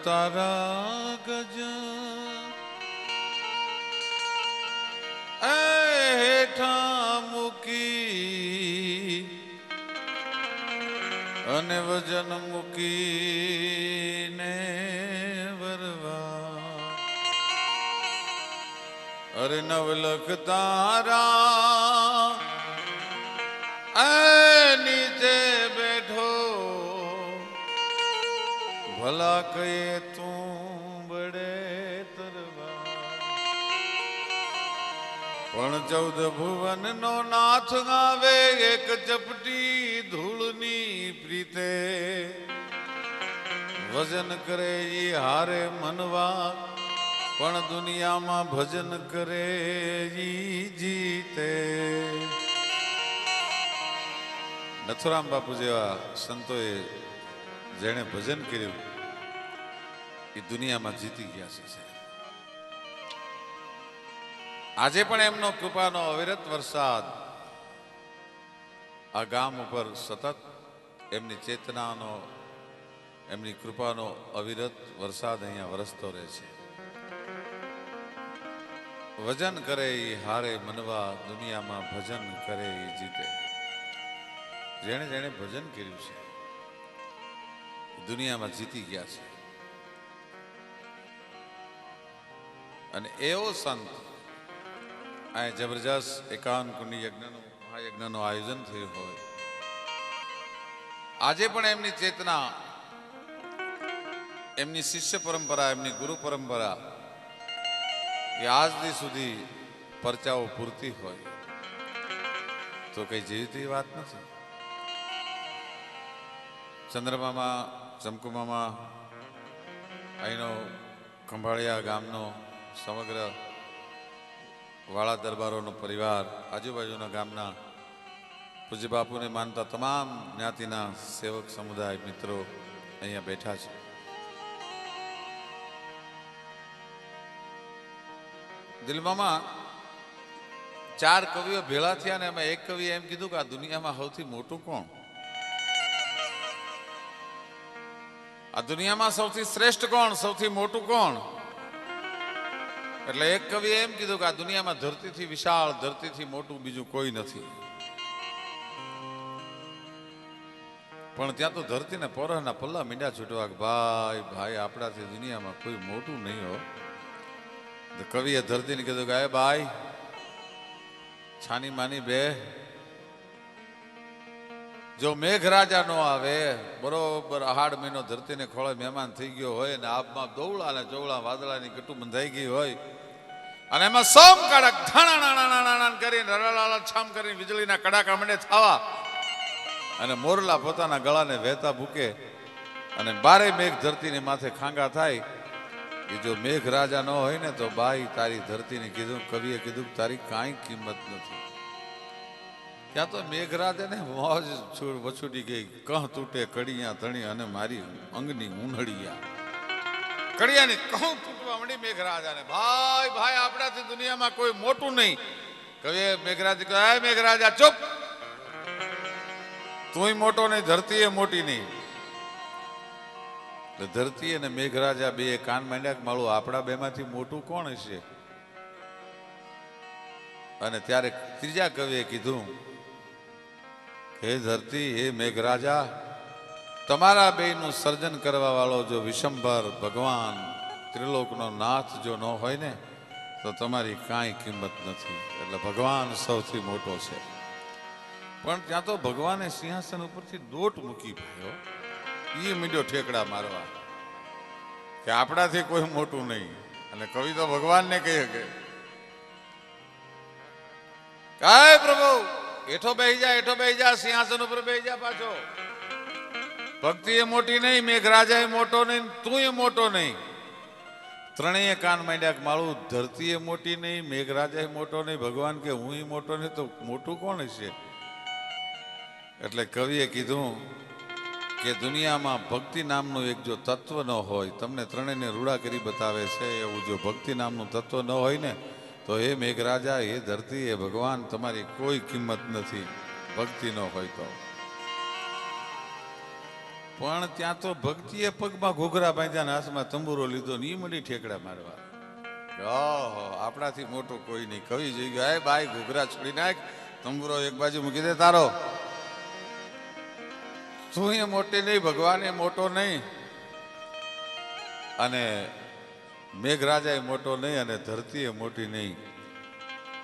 તારા ગજ હેઠા મૂકી અને વજન મૂકીને વરવા અરે નવલખ તારા નીચે બેઠો ભલા કહીએ તું બડે તરવા પણ 14 ભુવન નો નાથ આવે એક ચપટી ધૂળની પ્રીતે વજન કરે ઈ હારે મનવા પણ દુનિયામાં ભજન કરે ઈ જીતે. નથુરામ બાપુ જેવા સંતોએ જેણે ભજન કર્યું એ દુનિયામાં જીતી ગયા છે. આજે પણ એમનો કૃપાનો અવિરત વરસાદ આ ગામ ઉપર સતત એમની ચેતનાનો એમની કૃપાનો અવિરત વરસાદ અહીંયા વરસતો રહે છે. વજન કરે એ હારે મનવા દુનિયામાં ભજન કરે એ જીતે. જેણે જેણે ભજન કર્યું છે દુનિયામાં જીતી ગયા છે. અને એવો સંત આ જબરજસ્ત 51 કુંડી યજ્ઞનું મહાયજ્ઞનું આયોજન થયું હોય આજે પણ એમની ચેતના એમની શિષ્ય પરંપરા એમની ગુરુ પરંપરા એ આજ દી સુધી પરચાઓ પૂરતી હોય તો કઈ જીવતી વાત નથી. ચંદ્રમામા ચમકુમામા અહીંનો ખંભાળિયા ગામનો સમગ્ર વાળા દરબારોનો પરિવાર આજુબાજુના ગામના પૂજ્ય બાપુને માનતા તમામ જ્ઞાતિના સેવક સમુદાય મિત્રો અહીંયા બેઠા છે. દિલમામાં 4 કવિઓ ભેળા થયા ને એમાં એક કવિએ એમ કીધું કે આ દુનિયામાં સૌથી મોટું કોણ, આ દુનિયામાં સૌથી શ્રેષ્ઠ કોણ, સૌથી મોટું કોણ? એટલે એક કવિએ એમ કીધું કે આ દુનિયામાં ધરતીથી વિશાળ ધરતીથી મોટું બીજું કોઈ નથી. પણ ત્યાં તો ધરતીને પોરના પલ્લા મીંડા છૂટવા કે ભાઈ ભાઈ આપણાથી દુનિયામાં કોઈ મોટું નહીં હો. કવિએ ધરતીને કીધું કે ભાઈ છાની માની બે, જો મેઘરાજા નો આવે બરોબર 8 મહિનો ધરતીને ખોળે મહેમાન થઈ ગયો હોય ને આપમાં દોવળા ને ચોવળા વાદળાની કટુ બંધાઈ ગઈ હોય અને એમાં સોમ કડક ઠાણા કરીને રળાળા છામ કરીને વીજળીના કડાકા મંડે થવા અને મોરલા પોતાના ગળાને વહેતા ભૂકે અને 12 મેઘ ધરતીની માથે ખાંગા થાય કે જો મેઘરાજા ન હોય ને તો બાઈ તારી ધરતીને કીધું, કવિએ કીધું તારી કાંઈ કિંમત નથી. ત્યાં તો મેઘરાજાને મોજ વછૂટી ગઈ, કહ તૂટે કડિયા ધણી અને મારી અંગની ઉંધળિયા. કડિયાની કહું તૂટવા મળી મેઘરાજાને. ભાઈ ભાઈ આપણાથી દુનિયામાં કોઈ મોટું નહીં. કવિએ મેઘરાજ કહે મેઘરાજા ચૂપ, તુંય મોટો નહીં ધરતી એ મોટી નહીં. ધરતી અને મેઘરાજા બે કાન માંડ્યા કે માળું આપણા બેમાંથી મોટું કોણ હશે? અને ત્યારે ત્રીજા કવિએ કીધું હે ધરતી હે મેઘરાજા, તમારા બેનું સર્જન કરવા વાળો જો વિશંભર ભગવાન ત્રિલોકનો નાથ જો ન હોય ને તો તમારી કાંઈ કિંમત નથી. એટલે ભગવાન સૌથી મોટો છે. પણ ત્યાં તો ભગવાને સિંહાસન ઉપરથી દોટ મૂકી ભાઈઓ, એ મીંડ્યો ઠેકડા મારવા કે આપણાથી કોઈ મોટું નહીં. અને કવિ તો ભગવાનને કહી શકે કાય પ્રભુ એઠો બેહી જા સિંહાસન ઉપર બેહી જા. પાછો ભક્તિ એ મોટી નહીં, મેઘરાજા એ મોટો નહીં, તું એ મોટો નહીં. ત્રણેય કાન માંડ્યા કે માળું ધરતી એ મોટી નહીં, મેઘરાજા એ મોટો નહીં, ભગવાન કે હું મોટો નહીં, તો મોટું કોણ હશે? એટલે કવિએ કીધું કે દુનિયામાં ભક્તિ નામનું એક જો તત્વ ન હોય, તમને ત્રણેયને રૂડા કરી બતાવે છે એવું જો ભક્તિ નામનું તત્વ ન હોય ને તો હે મેઘરાજા હે ધરતી હે ભગવાન તમારી કોઈ કિંમત નથી ભક્તિ ન હોય તો. પણ ત્યાં તો ભક્તિએ પગમાં ઘૂઘરા બાંધ્યા ને હાથમાં તંબુરો લીધો ને ઈ મળી ઠેકડા મારવા. ઓહો, આપણાથી મોટો કોઈ નહીં. કવિ જોઈ ગયો, હે ભાઈ ઘૂઘરા છોડી નાખ, તંબુરો એક બાજુ મૂકી દે તારો. તું એ મોટી નહીં, ભગવાન એ મોટો નહીં, અને મેઘરાજા એ મોટો નહીં, અને ધરતી એ મોટી નહીં,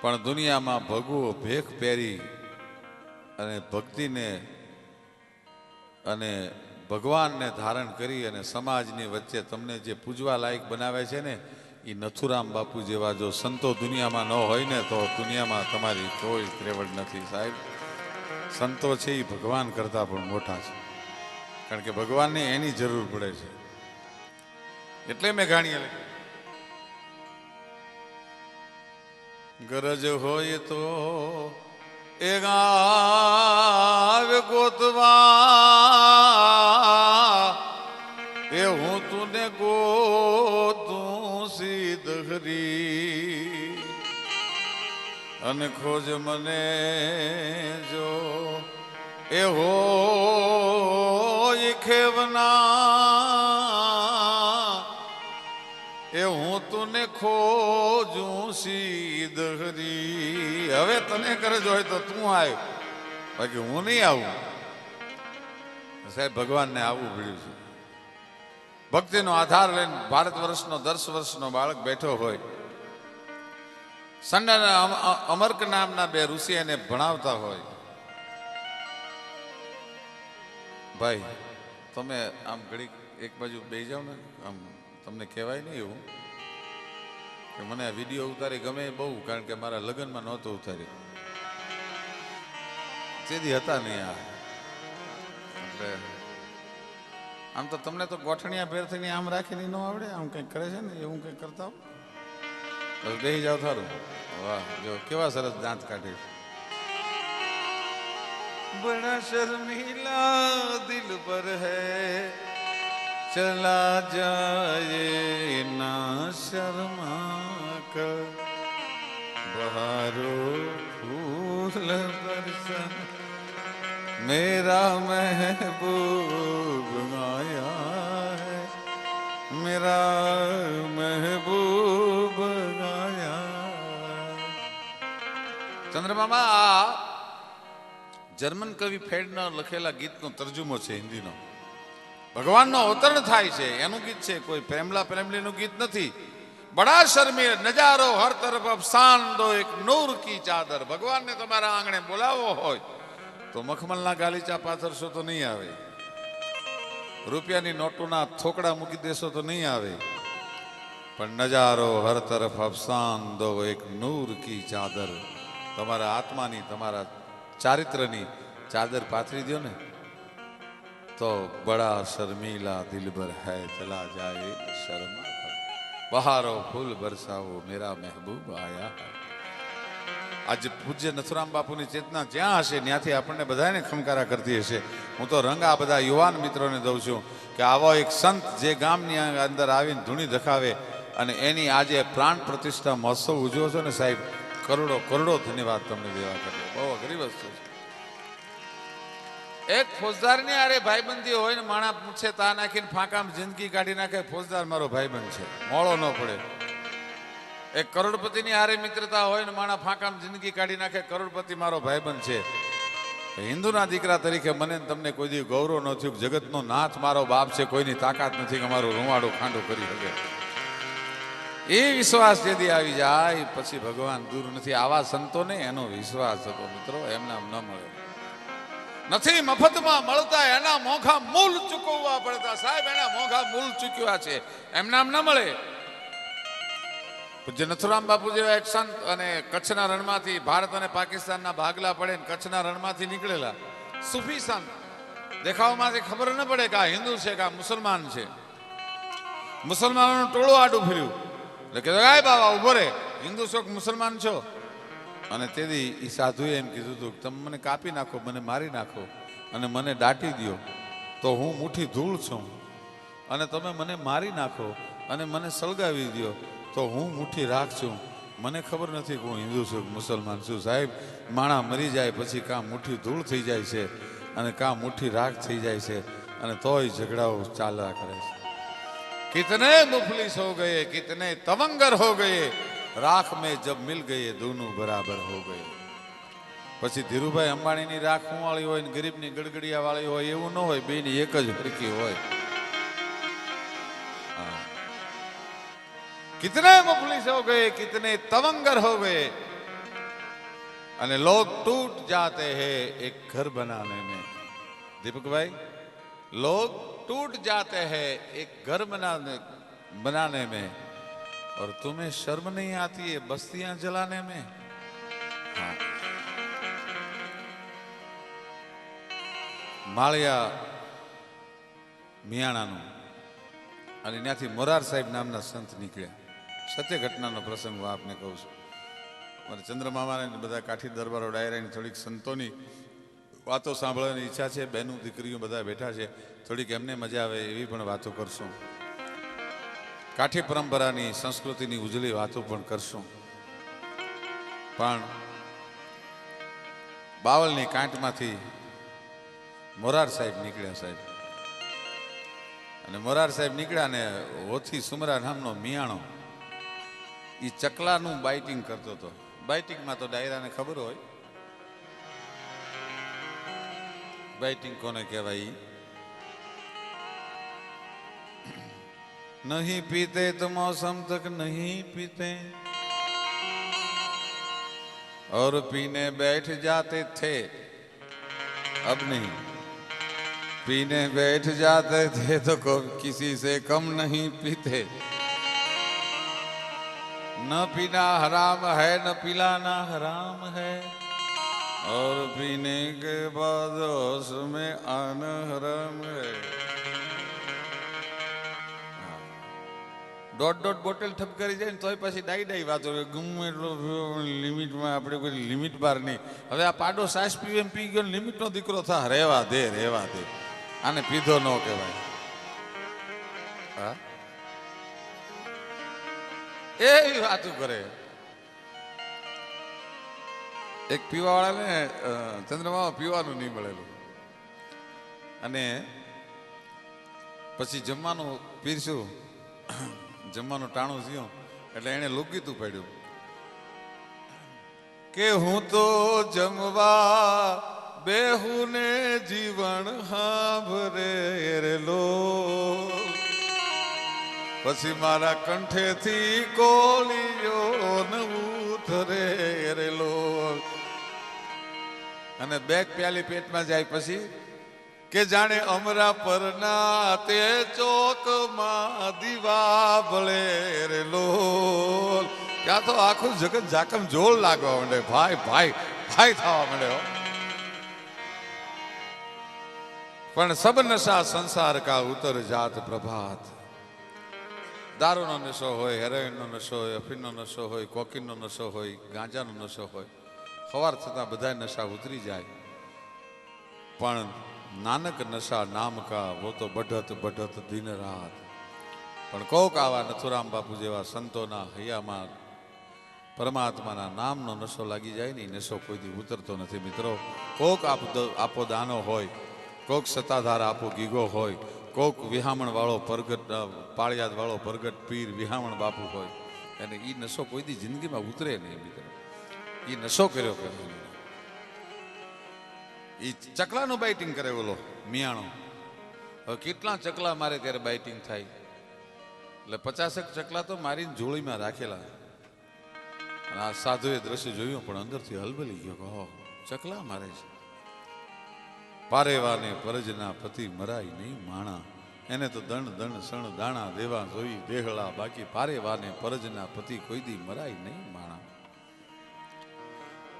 પણ દુનિયામાં ભગવો ભેખ પહેરી અને ભક્તિને અને ભગવાનને ધારણ કરી અને સમાજની વચ્ચે તમને જે પૂજવા લાયક બનાવે છે ને, એ નથુરામ બાપુ જેવા જો સંતો દુનિયામાં ન હોય ને તો દુનિયામાં તમારી કોઈ ત્રેવડ નથી સાહેબ. સંતો છે એ ભગવાન કરતાં પણ મોટા છે, કારણ કે ભગવાનને એની જરૂર પડે છે. એટલે મેં ગાણીએ લખી, ગરજ હોય તો એ ગાવ ગોતવા, એ હું તુને ગોતું સીધહરી, અને ખોજ મને જો એ હોય ખેવના, એ હું તુને ખોજું સીધહરી. હવે તને ગરજ હોય તો તું આવ, બાકી હું નહીં આવું. સાહેબ ભગવાનને આવવું પડ્યું છે. ભક્તિનો આધાર લઈને ભારત વર્ષનો 10 વર્ષનો બાળક બેઠો હોય, સંડન અમર્ક નામના 2 ઋષિ એને ભણાવતા હોય. ભાઈ તમે આમ ઘડી એક બાજુ બેસી જાઓ ને, આમ તમને કહેવાય નહીં એવું કે મને આ વિડીયો ઉતારી ગમે બહુ, કારણ કે મારા લગ્નમાં નહોતો ઉતારી, તેથી હતા નહીં આ. એટલે આમ તો તમને તો ગોઠણિયા ભેર થઈને આમ રાખીને ન આવડે, આમ કંઈક કરે છે ને એવું કંઈક કરતા હો. બસ બેસી જાવ થારું. વાહ, જો કેવા સરસ દાંત કાઢે. બડા શર્મિલા દિલ પર હૈ, ચલા જાયે ના શર્મા કર, બહારો ફૂલ બરસન मेरा महबूब आया है, मेरा महबूब आया. ચંદ્રમામા જર્મન કવિ ફેડના લખેલા ગીતનો તર્જુમો છે હિન્દીનો. ભગવાનનો અવતરણ થાય છે એનું ગીત છે, કોઈ પ્રેમલા પ્રેમલીનું ગીત નથી. બડા શર્મીર નજારો હર તરફ અફસાન દો એક નૂર કી ચાદર. ભગવાનને તમારા આંગણે બોલાવો હોય તો મખમલના ગાલીચા પાથરશો તો નહીં આવે, રૂપિયાની નોટોના થોકડા મૂકી દેશો તો નહીં આવે, પણ નજારો હર તરફ અફસાન દો એક નૂર કી ચાદર. તમારા આત્માની, તમારા ચારિત્રની ચાદર પાથરી દો ને તો બડા શર્મીલા દિલબર હૈ, ચલા જાય શર્મા કર, બહારો ફૂલ બરસાવો મેરા મહેબૂબ આયા હૈ. આજે પૂજ્ય નથુરામ બાપુની ચેતના જ્યાં હશે ત્યાંથી આપણને બધાને ખમકારા કરતી હશે. હું તો રંગ આ બધા યુવાન મિત્રોને દઉં છું કે આવો એક સંત જે ગામની અંદર આવીને ધૂણી ધખાવે અને એની આજે પ્રાણ પ્રતિષ્ઠા મહોત્સવ ઉજવો છો ને સાહેબ, કરોડો કરોડો ધન્યવાદ તમને દેવા કરે. બહુ અઘરી વસ્તુ છે. એક ફોજદારની આરે ભાઈબંધી હોય ને માણા પૂછે તા નાખીને ફાંકામાં જિંદગી કાઢી નાખે, ફોજદાર મારો ભાઈબંધ છે, મોળો ન પડે. એક કરોડપતિની હારે મિત્રતા હોય ને માણા ફાંકામાં જિંદગી કાઢી નાખે, કરોડપતિ મારો ભાઈબંધ છે. હિન્દુના દીકરા તરીકે મને તમને કોઈ દી ગૌરવ ન થયું, જગતનો નાથ મારો બાપ છે, કોઈની તાકાત નથી કે મારું રૂવાડું ખાંડું કરી શકે. એ વિશ્વાસ જેથી આવી જાય પછી ભગવાન દૂર નથી. આવા સંતોને એનો વિશ્વાસ હતો મિત્રો, એમના ન મળે. નથી મફતમાં મળતા, એના મોંઘા મૂલ ચૂકવવા પડતા. સાહેબ એના મોંઘા મૂલ ચૂક્યા છે, એમના ન મળે. પૂજ્ય નથુરામ બાપુ જેવા એક સંત અને કચ્છના રણમાંથી, ભારત અને પાકિસ્તાનના ભાગલા પડે કચ્છના રણમાંથી નીકળેલા સુફી સંત. દેખાવમાંથી ખબર ન પડે કે આ હિન્દુ છે કે આ મુસલમાન છે. મુસલમાનોનું ટોળું આડું ફર્યું એટલે કીધું, ગાય બાબા ઉભો રે, હિન્દુ છો કે મુસલમાન છો? અને તેથી એ સાધુએ એમ કીધું હતું, તમે મને કાપી નાખો, મને મારી નાખો અને મને દાટી દો તો હું મુઠ્ઠી ધૂળ છું, અને તમે મને મારી નાખો અને મને સળગાવી દો તો હું મુઠ્ઠી રાખ છું. મને ખબર નથી કે હું હિન્દુ છું કે મુસલમાન છું. સાહેબ માણા મરી જાય પછી કાં મુઠ્ઠી ધૂળ થઈ જાય છે અને કાં મુઠ્ઠી રાખ થઈ જાય છે, અને તોય ઝઘડાઓ ચાલ્યા કરે છે. कितने मुफलिस हो गए, कितने तवंगर हो गए, राख में जब मिल गए दोनों बराबर हो गए. પછી ધીરુભાઈ અંબાણીની રાખું વાળી હોય ને ગરીબની ગડગડિયા વાળી હોય એવું ન હોય, બેની એક જ હરકી હોય. कितने मुफलिस हो गए, कितने तवंगर हो गए, અને लोग टूट जाते हैं एक घर बनाने में. दीपक भाई, लोग टूट जाते हैं एक घर बनाने में, और तुम्हें शर्म नहीं आती है बस्तियां जलाने में. हाँ. માળિયા મિયાણાનું અને ત્યાંથી મોરાર સાહેબ નામના સંત નીકળ્યા. સત્ય ઘટનાનો પ્રસંગ હું આપને કહું છું. મારે ચંદ્રમામાને બધા કાઠી દરબારો ડાયરાની થોડીક સંતોની વાતો સાંભળવાની ઈચ્છા છે. બહેનું દીકરીઓ બધા બેઠા છે, થોડીક એમને મજા આવે એવી પણ વાતો કરશું. કાઠી પરંપરાની સંસ્કૃતિની ઉજળી વાતો પણ કરશું. પણ બાવલની કાંઠમાંથી મોરાર સાહેબ નીકળ્યા. સાહેબ અને મોરાર સાહેબ નીકળ્યા ને હોથી સુમરા નામનો મિયાણો એ ચકલાનું બાઇટિંગ કરતો હતો. બાઇટિંગમાં તો ડાયરાને ખબર હોય બાઇટિંગ કોને કહેવાય. नहीं पीते तो मौसम तक नहीं पीते और पीने बैठ जाते थे, अब नहीं. पीने बैठ जाते थे तो किसी से कम नहीं पीते. न पीना हराम है न पिलाना हराम है, और पीने के बाद उसमें आना हराम है. દોઢ બોટલ ઠપ કરી જાય ને તોય પછી ડાઈ વાતો ગમે એટલો લિમિટમાં. આપણે કોઈ લિમિટ બહાર નહીં. હવે આ પાડો સાસ પીવે એમ પી ગયો લિમિટનો દીકરો થા. રેવા દે આને પીધો ન કહેવાય. હા, એવી વાતું કરે. એક પીવા વાળાને ચંદ્રમામાં પીવાનું નહીં મળેલું અને પછી જમવાનું પીરશું. જમવાનું ટાણું થયું એટલે એને લોકગીતું પાડ્યું કે હું તો જમવા બેહું ને જીવન હાંભરે રેલો. પછી મારા કંઠેથી કોલિયો ન ઉતરે રેલો. અને બેગ પ્યાલી પેટમાં જાય પછી કે જાણે અમરા પરના તે ચોકમાં દીવા ભળે રેલો. ત્યાં તો આખું જગત જાકમ જોર લાગવા માંડે. ભાઈ ભાઈ ભાઈ થવા માંડે. પણ સબ નશા સંસાર કા ઉતર જાત પ્રભાત. દારૂનો નશો હોય, હેરોઇનનો નશો હોય, અફીણનો નશો હોય, કોકીનનો નશો હોય, ગાંજાનો નશો હોય, સવાર થતા બધા નશા ઉતરી જાય. પણ નાનક નશા નામ કા વો તો બઢત બઢત દિન રાત. પણ કોક આવા નથુરામ બાપુ જેવા સંતોના હૈયામાં પરમાત્માના નામનો નશો લાગી જાય ને નશો કોઈથી ઉતરતો નથી. મિત્રો, કોક આપો દાનો હોય, કોક સત્તાધાર આપો ગીગો હોય, કોક વિહામણ વાળો પ્રગટ પાળિયાદ વાળો પ્રગટ પીર વિહામણ બાપુ હોય, અને એ નશો કોઈથી જિંદગીમાં ઉતરે નહીં. મિત્રો, એ નશો કર્યો કે એ ચકલાનું બાઇટિંગ કરે ઓલો મિયાણો. હવે કેટલા ચકલા મારે ત્યારે બાઇટિંગ થાય એટલે 50 ચકલા તો મારીને જોડીમાં રાખેલા. આ સાધુએ દ્રશ્ય જોયું પણ અંદરથી હલબલી ગયો. ચકલા મારે છે. પારેવાને પરજના પતિ મરાય નહીં માણા, એને તો દણ દણ સણ દાણા દેવા જોઈ દેહળા, બાકી પારેવાને પરજના પતિ કોઈ દી મરાય નહીં માણા.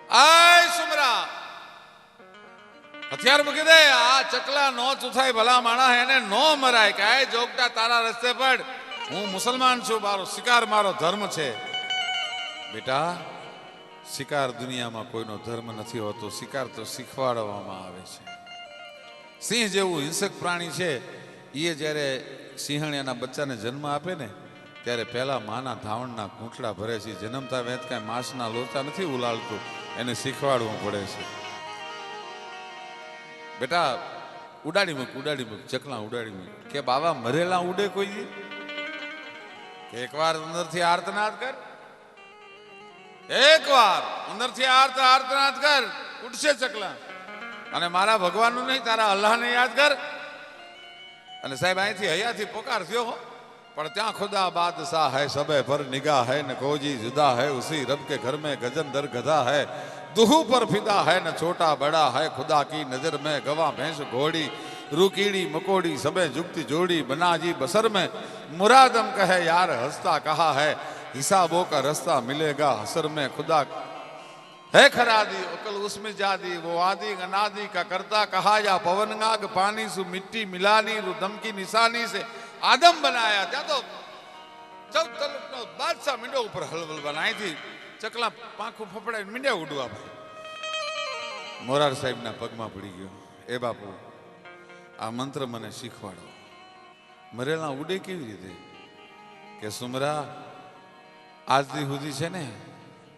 આય સુમરા હથિયાર મૂકી દે. આ ચકલા નો ચૂથાય ભલા માણા, એને નો મરાય. કે આય જોગટા તારા રસ્તે પડ, હું મુસલમાન છું, મારો શિકાર મારો ધર્મ છે. બેટા, શિકાર દુનિયામાં કોઈનો ધર્મ નથી હોતો. શિકાર તો શીખવાડવામાં આવે છે. સિંહ જેવું હિંસક પ્રાણી છે એ જ્યારે સિંહણિયાના બચ્ચાને જન્મ આપે ને ત્યારે પહેલા માના ધાવણના ઘૂંટડા ભરે છે. જન્મતા વેત કાંઈ માંસના લોચા નથી ઉલાળતું, એને શીખવાડવું પડે છે. બેટા, ઉડાડી મૂક ચકલા ઉડાડી મૂક કે બાવા મરેલા ઉડે કોઈ દી? એકવાર અંદરથી આર્તનાદ કર, એકવાર અંદરથી આર્તનાદ કર, ઉડશે ચકલા. અને મારા ભગવાનનું નહીં, તારા અલ્લાહને યાદ કર. અને સાહેબ અહીંથી હૈયાથી પોકાર થયો હો, પણ ત્યાં ખુદા બાદશાહ હૈ, સબે પર નિગાહ હૈ, ન કોજી જુદા હૈ, ઉસી રબ के घर में गजन दर गधा है, दुहू पर फिदा है, न छोटा बड़ा है, खुदा की नजर में गवा भैंस घोड़ी, रूकीड़ी मकोड़ी सबे जुगती जोड़ी, बना जी बसर में मुरादम कहे यार हंसता कहा है, हिसाबों का रास्ता मिलेगा हसर में, खुदा है खरादी अकल उसमें जादी, वो आदि अनादि का करता कहा, या पवनगाग पानी सु मिट्टी मिलानी, रू दम की निशानी से आदम बनाया. ત્યાં તો 14 તલકનો બાદશાહ મીંડો ઉપર હલવલ બનાવી હતી. ચકલા પાંખું ફફડાઈને મીંડ્યા ઉડવા. મોરાર સાહેબના પગમાં પડી ગયો, એ બાપુ આ મંત્ર મને શીખવાડો. મરેલા ઉડે કેવી રીતે? કે સુમરા આજથી સુધી છે ને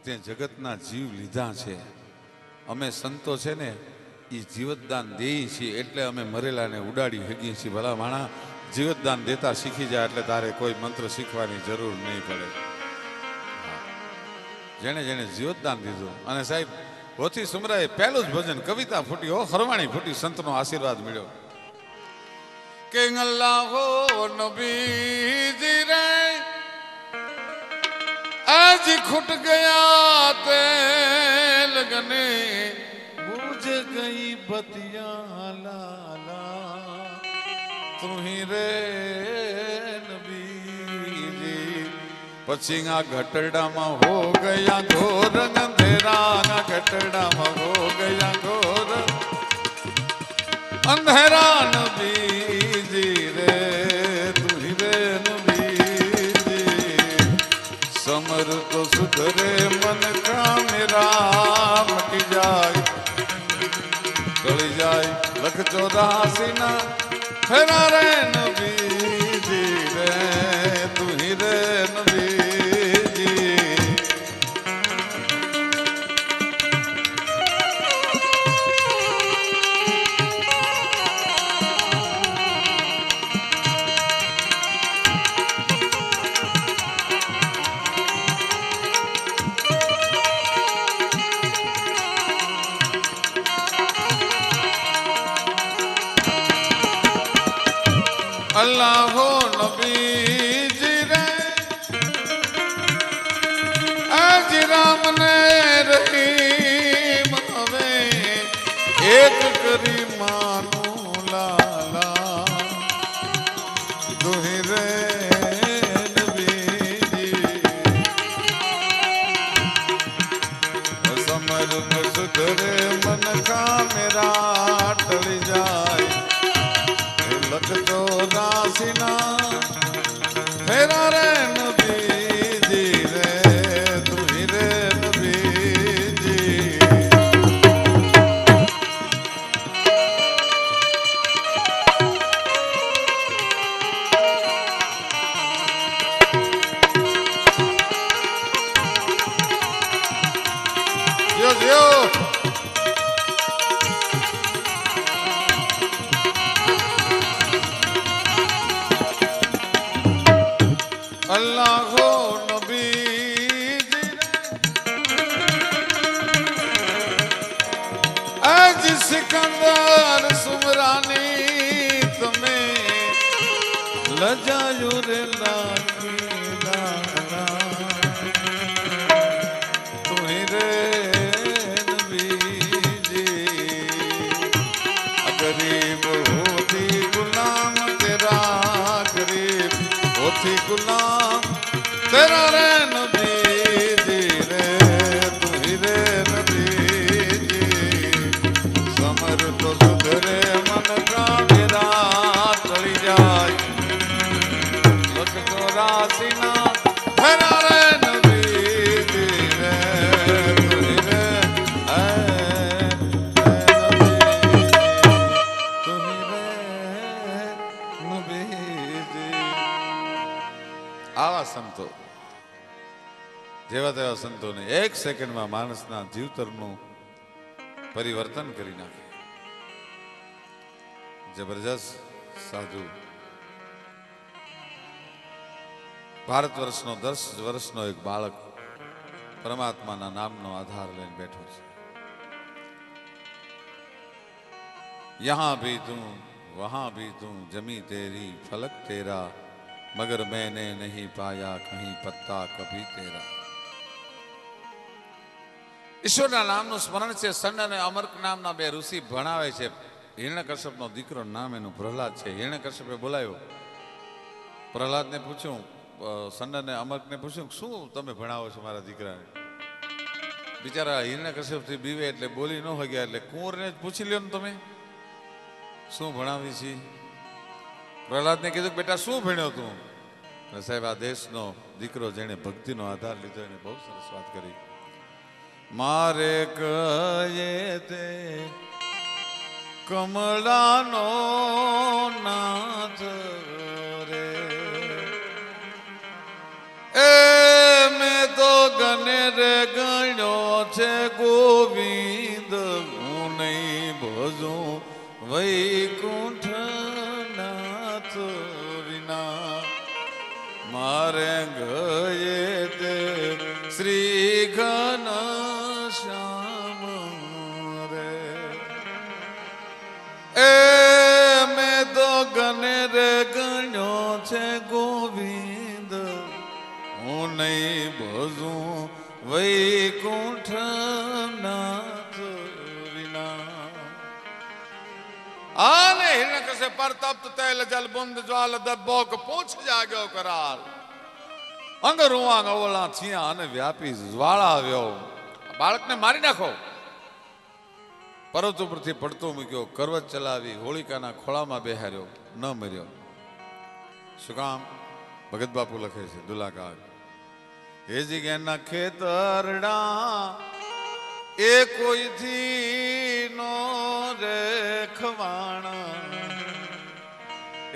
તે જગતના જીવ લીધા છે. અમે સંતો છે ને એ જીવતદાન દઈએ છીએ, એટલે અમે મરેલાને ઉડાડી શકીએ છીએ. ભલા માણા જીવતદાન દેતા શીખી જાય એટલે તારે કોઈ મંત્ર શીખવાની જરૂર નહીં પડે. જેને જેને જીવતદાન દીધું. અને સાહેબ હોથી સુમરાએ પહેલું જ ભજન કવિતા ફૂટી હો, હરવાણી ફૂટી, સંતનો આશીર્વાદ મળ્યો. કે અલ્લાહો નબીજી રે आज खुट गया तेल गने, बुझ गई बतिया लाला, तू ही रे नबीजी. પછી આ ઘટડામાં હો ગયા ઘોર અંધેરા, ઘટડામાં હો ગયા ઘોર અંધેરા, નબીજી રે તું ही रे समर तो सुधरे मन का मेरा, मटी जाए टली जाए लख 84 ना, फेरा रे नबीजी रे तू ही रे नबीजी. अल्लाहो नबीजी रे आज राम ने रहीम हवे, एक करी मानो लाला, दुही रे नबीजी. समर सुधरे मन का मेरा, टल जाए लख 84 ना, फेरा रे नबीजी रे तू ही रे नबीजी. जियो अल्लाहो नबीजी आज सिकंदर सुमरानी तमे लजायो रे लागी लाला, तू ही रे नबीजी. गरीब होती गुलाम तेरा, गरीब होती गुलाम तेरा रे नबीजी रे तू ही रे नबीजी. समर तो सुधरे मन का मेरा, टली जाए लख 84 ना, तेरा रे नबीजी रे तू ही रे नबीजी. આવા સંતો, જેવા તેવા સંતોને 1 સેકન્ડમાં માણસના જીવતરનું પરિવર્તન કરી નાખે. જબરજસ્ત સાધુ ભારત વર્ષનો 10 વર્ષનો એક બાળક પરમાત્માના નામનો આધાર લઈને બેઠો છે. યહાં ભી તું વહાં ભી તું જમી તેરી ફલક તેરા મગર મેને નહીં પાયા કહી પત્તા કભી તેરા. ઈશ્વરના નામનું સ્મરણ છે. સંડ અને અમર્ક નામના બે ઋષિ ભણાવે છે. હિરણ્યકશ્યપનો દીકરો નામ એનું પ્રહલાદ છે. હિરણ્યકશ્યપે બોલાવ્યો. પ્રહલાદને પૂછ્યું, સંડ અને અમર્કને પૂછ્યું, શું તમે ભણાવો છો મારા દીકરાને? બિચારા હિરણ્યકશ્યપથી બીવે એટલે બોલી ન હગ્યા. એટલે કુંવરને જ પૂછી લ્યો ને તમે શું ભણાવી છી. પ્રહલાદને કીધું, બેટા શું ભણ્યો તું? સાહેબ, આ દેશનો દીકરો જેને ભક્તિનો આધાર લીધો એને બહુ સરસ વાત કરી. મારે કહે તે કમળાનો નાથ રે, એ મેં તો ગને રે ગણ્યો છે ગોવિંદ, હું નહીં ભજું વૈકુંઠ નાથ વિના. મારે ગયે તે શ્રી ઘન શ્યામ રે, એ મેં તો ગને રે ગણ્યો છે ગોવિંદ, હું નહીં ભજું વૈકુંઠ નાથ વિના. આને હિરણ્યકશ્યપ પર તપ્ત તેલ જલ બુંદ જ્વાલ દબ્બોક પૂછ જાગ્યો કરાર, અંગ રૂવાંગ અવળા થિયા અને વ્યાપી જ્વાળા આવ્યો. બાળકને મારી નાખો. પર્વત ઉપરથી પડતો મૂક્યો, કરવત ચલાવી હોળિકાના ખોળામાં બેહાર્યો, ન મર્યો. શું કામ? ભગત બાપુ લખે છે દુલાકાળ, એ જગ્યાના ખેતરડા એ કોઈથી નો રખવાણા,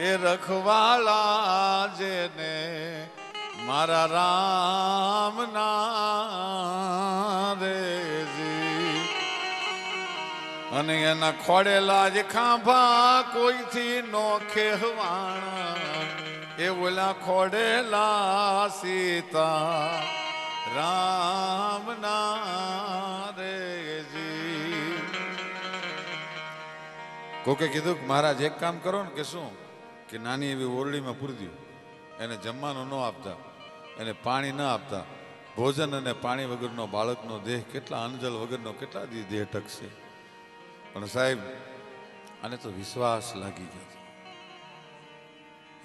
એ રખવાલા જેને મારા રામ ના રેજી, અને એના ખોડેલા જે ખાંભા કોઈથી નો ખેવાણા, એ ઓલા ખોડેલા સીતા રામ ના રેજી. કોકે કીધું કે મહારાજ એક કામ કરો ને, કે શું? કે નાની એવી ઓરડીમાં પૂરી દો, એને જમવાનું ન આપતા, એને પાણી ન આપતા. ભોજન અને પાણી વગરનો બાળકનો દેહ કેટલા અનજલ વગરનો કેટલા દેહ ટકશે. પણ સાહેબ, આને તો વિશ્વાસ લાગી ગયો.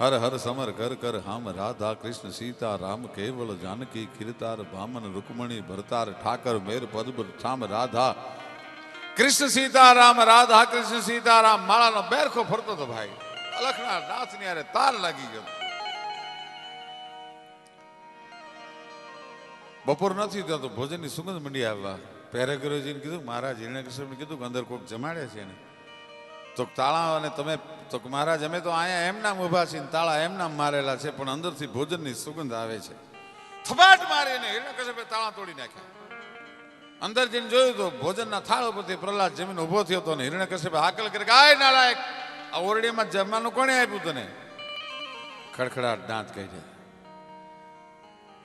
હર હર સમર કર કર હામ રાધા કૃષ્ણ સીતા રામ કેવલ જાનકી કીર્તાર ભામન રૂકમણી ભરતાર ઠાકર મેર પદ ઠામ રાધા કૃષ્ણ સીતારામ રાધા કૃષ્ણ સીતારામ. માળાનો બેરખો ફરતો હતો ભાઈ. અલખના નાથની હારે તાર લાગી ગયો. બપોર નથી થતો, ભોજનની સુગંધ મંડી આવવા. પેરેગ્રોજીને કીધું, મહારાજ હિરણ્યકશ્યપને કીધું કે અંદર કોઈક જમાડે છે ને. તો તાળા અને તમે તો મહારાજ અમે તો અહીંયા એમ નામ ઉભા છીએ, તાળા એમ નામ મારેલા છે, પણ અંદરથી ભોજનની સુગંધ આવે છે. થપાટ મારીને હિરણ્યકશ્યપે તાળા તોડી નાખ્યા. અંદર જઈને જોયું તો ભોજનના થાળ ઉપરથી પ્રહલાદ જમીન ઉભો થયો હતો ને હિરણ્યકશ્યપે હાકલ કરી, આય નાલાયક, આ ઓરડીમાં જમવાનું કોણે આપ્યું તને? ખડખડાટ દાંત કાઢ્યા.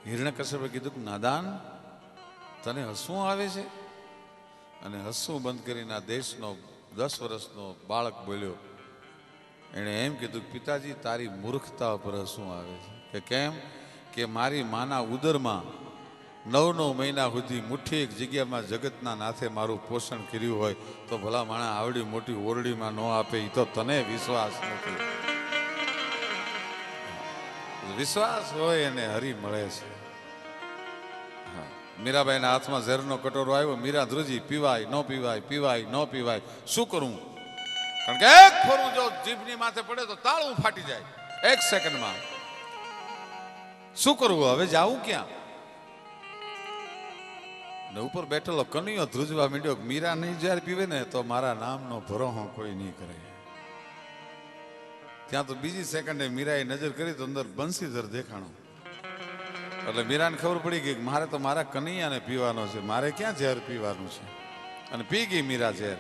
હિરણ્યકશ્યપે કીધું કે નાદાન, તને હસવું આવે છે? અને હસવું બંધ કરીને આ દેશનો 10 વર્ષનો બાળક બોલ્યો. એણે એમ કીધું, પિતાજી તારી મૂર્ખતા પર હસવું આવે છે. કે કેમ? કે મારી માના ઉદરમાં 9 મહિના સુધી મુઠ્ઠી એક જગ્યામાં જગતના નાથે મારું પોષણ કર્યું હોય તો ભલા માણા આવડી મોટી ઓરડીમાં ન આપે. એ તો તને વિશ્વાસ નથી. વિશ્વાસ હોય એને હરી મળે છે. મીરાબાઈના હાથમાં ઝેરનો કટોરો આવ્યો. મીરા ધ્રુજી, પીવાય ન પીવાય, પીવાય ન પીવાય, શું કરું? કારણ કે એક ફોરું જો જીભની માથે પડે તો તાળું ફાટી જાય 1 સેકન્ડમાં. શું કરવું હવે? જાવું ક્યાં? ને ઉપર બેઠેલો કનૈયો ધ્રુજવા માંડ્યો, મીરા નહીં જયારે પીવે ને તો મારા નામનો ભરોહો કોઈ નહીં કરે. ત્યાં તો બીજી સેકન્ડે મીરાએ નજર કરી તો અંદર બંસીધર દેખાણો. એટલે મીરાને ખબર પડી ગઈ કે મારે તો મારા કનૈયાને પીવાનો છે, મારે ક્યાં ઝેર પીવાનું છે. અને પી ગઈ મીરા ઝેર.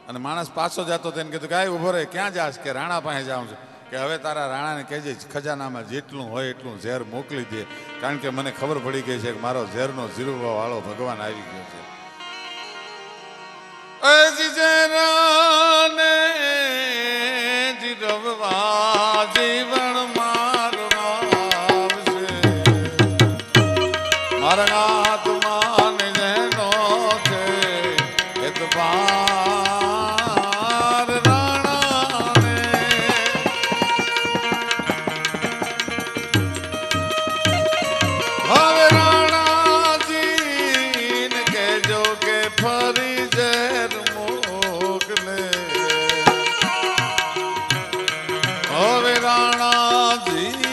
અને માણસ પાછો જતો તેને કીધું કે ઉભો રહે, ક્યાં જાશ? કે રાણા પાસે જાઉં છું. કે હવે તારા રાણાને કહેજે ખજાનામાં જેટલું હોય એટલું ઝેર મોકલી દે, કારણ કે મને ખબર પડી ગઈ છે કે મારો ઝેરનો જીરવા વાળો ભગવાન આવી ગયો છે. જીવન મારા આત્માન જેનો છે એતબાર રાણાને. હવે રાણાજીને કહેજો કે ફરી ઝેર મોકલે. હવે રાણાજી